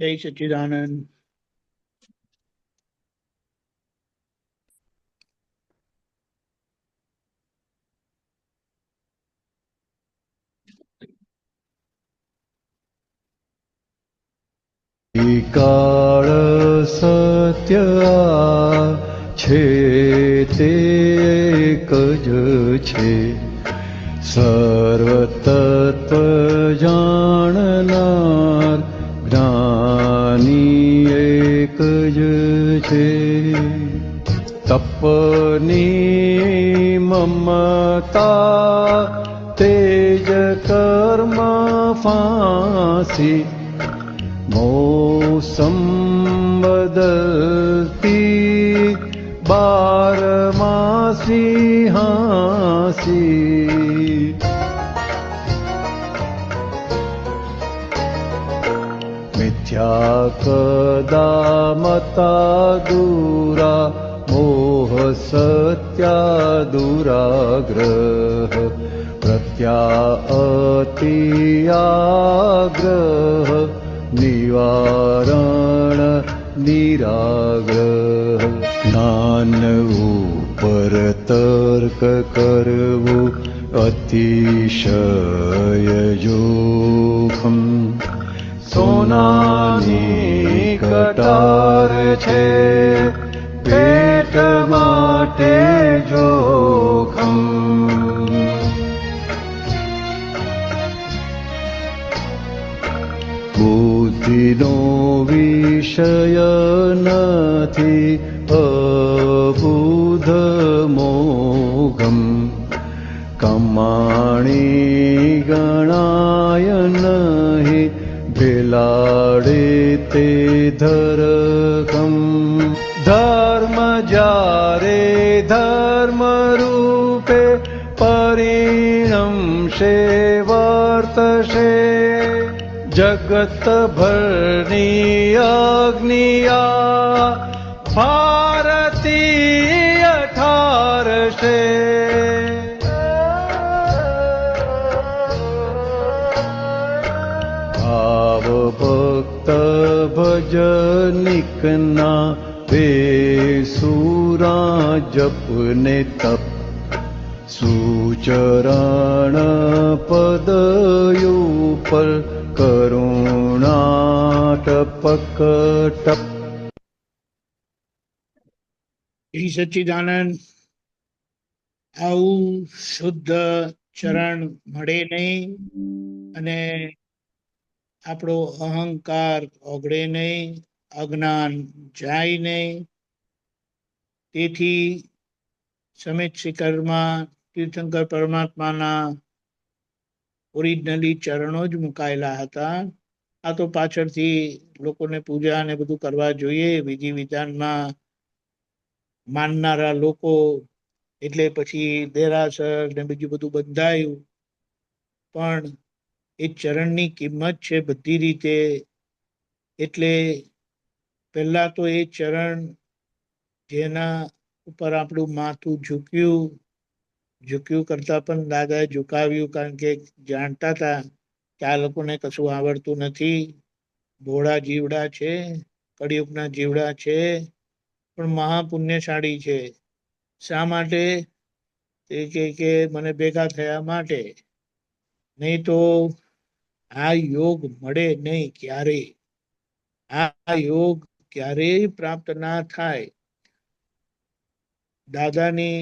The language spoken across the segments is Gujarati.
જય સચ્ચિદાનંદ. કાળ સત્ય છે તે એક જ છે, સર્વ તત્વ જાણનાર જ્ઞાની એક જ છે. તપની મમતા તેજ કર્મ ફાંસી, મોસમ બદલતી બારમાસી હાંસી. મિથ્યા કદા મતા દૂરા, મોહ સત્યા દુરાગ્રહ, પ્રત્યાઅતિ આગ્રહ, નિવારણ નિરાગ્રહ. જ્ઞાન ઉપર તર્ક કરવું અતિશય જોખમ, સોનાની કટાર છે પેટ માટે જોખમ. બુદ્ધિનો વિષય નથી અબુધ મોઘમ, કમાણી ગણાય નહીં ભેલાડે તે ધરકમ. ધર્મ જ્યારે ધર્મ રૂપે પરિણમશે વર્તશે, જગત ભરની અગ્નિયા ભારતીય ઠારશે. ભાવ ભક્ત ભજનિકના બેસુરા જપને તપ, સુચરણ પદયુપર કરુણા ટપક ટપ. જય સચ્ચિદાનંદ. આવું શુદ્ધ ચરણ મળે નહીં અને આપણો અહંકાર ઓગળે નહીં, અજ્ઞાન જાય નહીં. તેથી સમિત શિખરમાં તીર્થંકર પરમાત્માના ઓરિજિનલી ચરણો જ મુકાયેલા હતા. આ તો પાછળથી લોકોને પૂજા ને બધું કરવા જોઈએ, વિધિ વિધાનમાં માનનારા લોકો, એટલે પછી દેરાસર ને બીજું બધું બંધાયું. પણ એ ચરણની કિંમત છે બધી રીતે. એટલે પહેલા તો એ ચરણ જેના ઉપર આપણું માથું ઝૂક્યું કરતા પણ દાદાએ ઝુકાવ્યું, કારણ કે જાણતા હતા કે આ લોકોને કશું આવડતું નથી, ભોળા જીવડા છે, કળિયુગના જીવડા છે, પણ મહાપુણ્યશાળી છે. શા માટે? તે કે મને ભેગા થયા માટે. નહીં તો આ યોગ મળે નહીં ક્યારેય. આ યોગ ક્યારેય પ્રાપ્ત ના થાય. દાદાની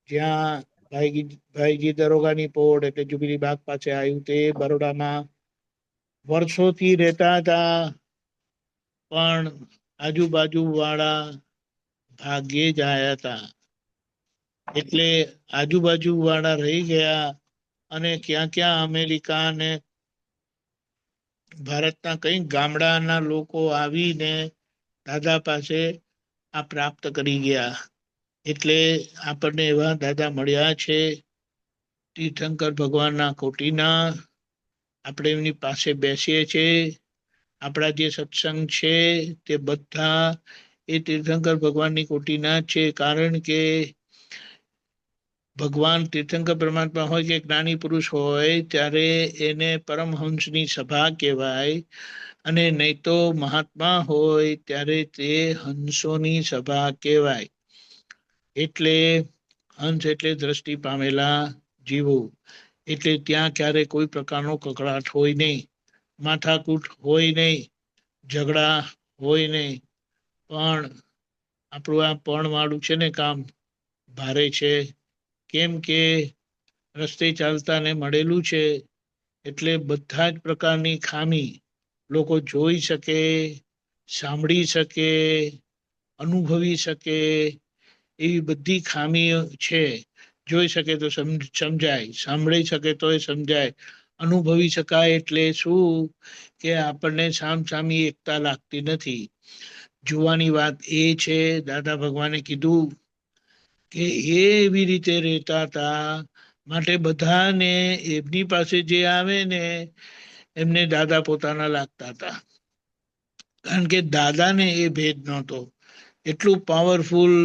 જ્યાં ભાઈજી દરોગાની પોળ એટલે જુબીલી બાગ પાસે આવ્યું, તે બરોડામાં વર્ષોથી રહેતા હતા, પણ આજુબાજુ વાળા ભાગ્યે જ આવ્યા હતા. એટલે આજુબાજુ વાળા રહી ગયા અને ક્યાં ક્યાં અમેરિકા ને ભારતના કઈ ગામડાના લોકો આવીને દાદા પાસે આ પ્રાપ્ત કરી ગયા. એટલે આપણને એવા દાદા મળ્યા છે તીર્થંકર ભગવાનના કોટીના. આપણે એમની પાસે બેસીએ છીએ. આપણા જે સત્સંગ છે તે બધા એ તીર્થંકર ભગવાનની કોટીના છે, કારણ કે ભગવાન તીર્થંકર પરમાત્મા હોય કે જ્ઞાની પુરુષ હોય ત્યારે એને પરમહંસની સભા કહેવાય, અને નહીં તો મહાત્મા હોય ત્યારે તે હંસોની સભા કહેવાય. એટલે હંસ એટલે દ્રષ્ટિ પામેલા જીવો. એટલે ત્યાં ક્યારે કોઈ પ્રકારનો કકળાટ હોય નહીં, માથાકૂટ હોય નહીં, ઝઘડા હોય નહીં. પણ આપણું આ પણ વાળું છે ને કામ ભારે છે. કેમ કે રસ્તે ચાલતા ને મળેલું છે, એટલે બધા જ પ્રકારની ખામી લોકો જોઈ શકે, સાંભળી શકે, અનુભવી શકે, એવી બધી ખામીઓ છે. જોઈ શકે તો સમજાય, સાંભળી શકે તો એ સમજાય, અનુભવી શકાય. એટલે શું કે આપણને સામસામી એકતા લાગતી નથી. જોવાની વાત એ છે, દાદા ભગવાને કીધું કે એવી રીતે રહેતા હતા, માટે બધાને એમની પાસે જે આવે ને એમને દાદા પોતાના લાગતા હતા. કારણ કે દાદાને એ ભેદ નહોતો. એટલું પાવરફુલ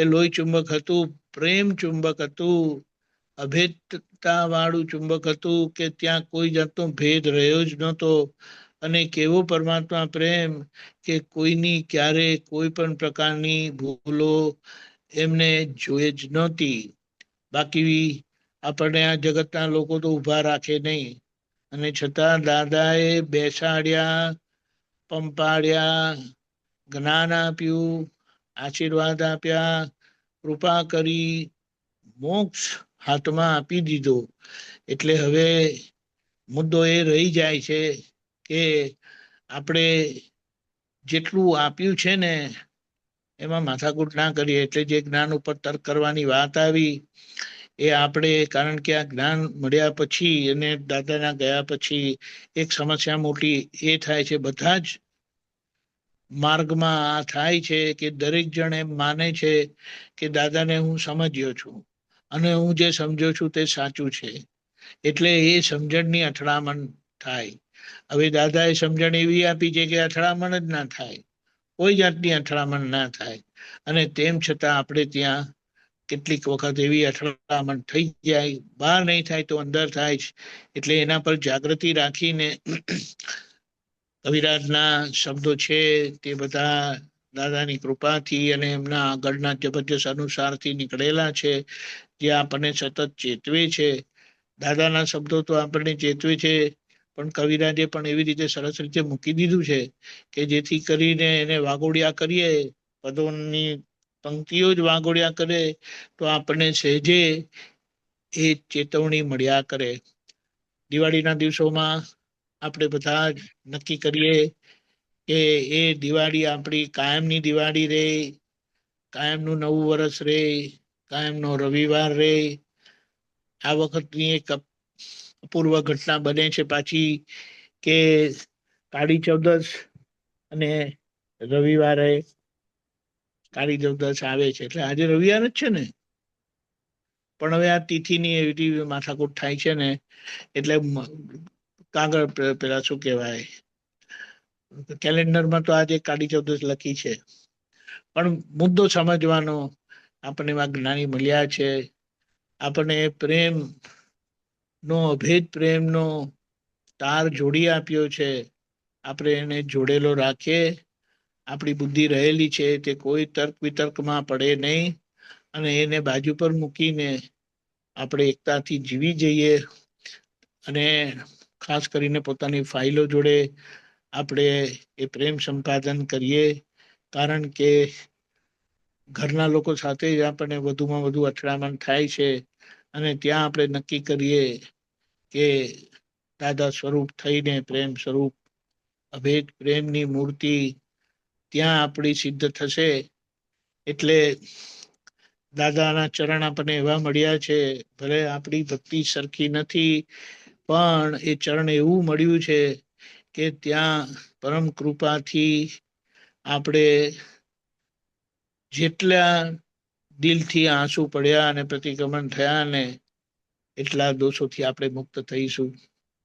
એ લોહી ચુંબક હતું, પ્રેમ ચુંબક હતું, અભેદતા વાળું ચુંબક હતું કે ત્યાં કોઈ જાતનો ભેદ રહ્યો જ નહોતો. અને કેવો પરમાત્મા પ્રેમ કે કોઈની ક્યારે કોઈ પણ પ્રકારની ભૂલો એમને જોઈએ જ નહોતી. બાકી આપણને આ જગતના લોકો તો ઊભા રાખે નહીં, અને છતાં દાદાએ બેસાડ્યા, પંપાડ્યા, જ્ઞાન આપ્યું, આશીર્વાદ આપ્યા, કૃપા કરી, મોક્ષ હાથમાં આપી દીધો. એટલે હવે મુદ્દો એ રહી જાય છે કે આપણે જેટલું આપ્યું છે ને એમાં માથાકૂટ ના કરીએ. એટલે જે જ્ઞાન ઉપર તર્ક કરવાની વાત આવી એ આપણે, કારણ કે આ જ્ઞાન મળ્યા પછી અને દાદાના ગયા પછી એક સમસ્યા મોટી એ થાય છે, બધા જ માર્ગમાં આ થાય છે કે દરેક જણ એમ માને છે કે દાદાને હું સમજ્યો છું અને હું જે સમજ્યો છું તે સાચું છે. એટલે એ સમજણની અથડામણ થાય. હવે દાદાએ સમજણ એવી આપી છે કે અથડામણ જ ના થાય, કોઈ જાતની અથડામણ ના થાય. અને તેમ છતાં આપણે ત્યાં કેટલીક વખત એવી અથડામણ થઈ જાય, બહાર નહીં થાય તો અંદર થાય જ. એટલે એના પર જાગૃતિ રાખીને કવિરાજના શબ્દો છે તે બધા દાદાની કૃપાથી અને એમના આગળના જબરજસ્ત અનુસારથી નીકળેલા છે, જે આપણને સતત ચેતવે છે. દાદાના શબ્દો તો આપણને ચેતવે છે, પણ કવિરાજે પણ એવી રીતે સરસ રીતે મૂકી દીધું છે કે જેથી કરીને એને વાગોડિયા કરીએ, પદોની પંક્તિઓ જ વાગોડિયા કરે તો આપણને સહેજે એ ચેતવણી મળ્યા કરે. દિવાળીના દિવસોમાં આપણે બધા નક્કી કરીએ કે એ દિવાળી આપણી કાયમની દિવાળી રે, કાયમનું નવું વર્ષ રે, કાયમનો રવિવાર રે. આ વખતની એક અપૂર્વ ઘટના બને છે પાછી કે કાળી ચૌદસ અને રવિવારે કાળી ચૌદસ આવે છે. એટલે આજે રવિવાર જ છે ને, પણ હવે આ તિથિની એવી માથાકૂટ થાય છે ને, એટલે કાગળ પેલા શું કહેવાય કેલેન્ડરમાં તો આજે કાળી ચૌદસ લખી છે. પણ મુદ્દો સમજવાનો, આપણને એવા જ્ઞાની મળ્યા છે, આપણને પ્રેમ નો અભેદ પ્રેમનો તાર જોડી આપ્યો છે. આપણે એને જોડેલો રાખીએ. આપણી બુદ્ધિ રહેલી છે તે કોઈ તર્ક વિતર્કમાં પડે નહીં, અને એને બાજુ પર મૂકીને આપણે એકતાથી જીવી જઈએ. અને ખાસ કરીને પોતાની ફાઇલો જોડે આપણે એ પ્રેમ સંપાદન કરીએ. કારણ કે ઘરના લોકો સાથે જ આપણને વધુમાં વધુ અથડામણ થાય છે, અને ત્યાં આપણે નક્કી કરીએ કે દાદા સ્વરૂપ થઈને પ્રેમ સ્વરૂપ અભેદ પ્રેમની મૂર્તિ ત્યાં આપણી સિદ્ધ થશે. એટલે દાદાના ચરણ આપણને એવા મળ્યા છે, ભલે આપણી ભક્તિ સરખી નથી, પણ એ ચરણ એવું મળ્યું છે કે ત્યાં પરમ કૃપાથી આપણે જેટલા દિલથી આંસુ પડ્યા અને પ્રતિક્રમણ થયા ને એટલા દોષોથી આપણે મુક્ત થઈશું.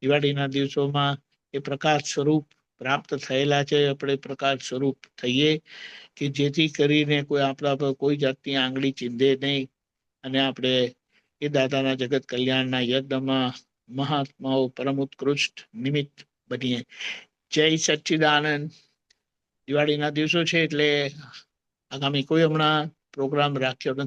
દિવાળીના દિવસોમાં એ પ્રકાશ સ્વરૂપ પ્રાપ્ત થયેલા છે. આપણે પ્રકાશ સ્વરૂપ થઈએ કે જેથી કરીને કોઈ આપણા પર કોઈ જાતની આંગળી ચીંધે નહીં, અને આપણે એ દાદાના જગત કલ્યાણના યજ્ઞમાં મહાત્માઓ પરમ ઉત્કૃષ્ટ નિમિત્ત બનીએ. જય સચ્ચિદાનંદ. દિવાળીના દિવસો છે એટલે આગામી કોઈ હમણાં પ્રોગ્રામ રાખ્યો નથી.